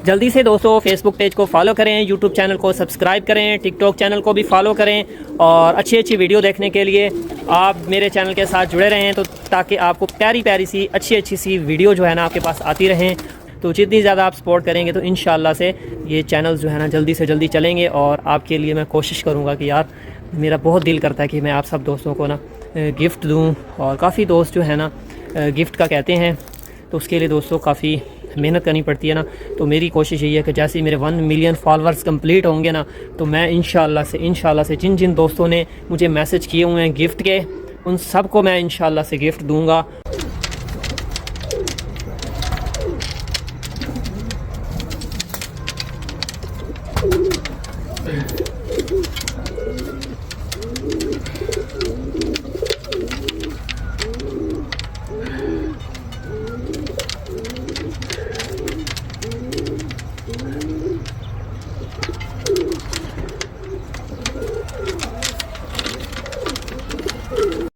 जल्दी से दोस्तों फेसबुक पेज को फॉलो करें, यूट्यूब चैनल को सब्सक्राइब करें, टिकटॉक चैनल को भी फॉलो करें और अच्छी अच्छी वीडियो देखने के लिए आप मेरे चैनल के साथ जुड़े रहें, तो ताकि आपको प्यारी प्यारी सी अच्छी सी वीडियो जो है ना आपके पास आती रहें। तो जितनी ज़्यादा आप सपोर्ट करेंगे तो इंशाल्लाह से ये चैनल जो है ना जल्दी से जल्दी चलेंगे। और आपके लिए मैं कोशिश करूँगा कि यार मेरा बहुत दिल करता है कि मैं आप सब दोस्तों को ना गिफ्ट दूँ, और काफ़ी दोस्त जो है ना गिफ्ट का कहते हैं, तो उसके लिए दोस्तों काफ़ी मेहनत करनी पड़ती है ना। तो मेरी कोशिश यही है कि जैसे ही मेरे 1 मिलियन फॉलोअर्स कंप्लीट होंगे ना, तो मैं इंशाल्लाह से जिन दोस्तों ने मुझे मैसेज किए हुए हैं गिफ्ट के, उन सब को मैं इंशाल्लाह से गिफ्ट दूंगा।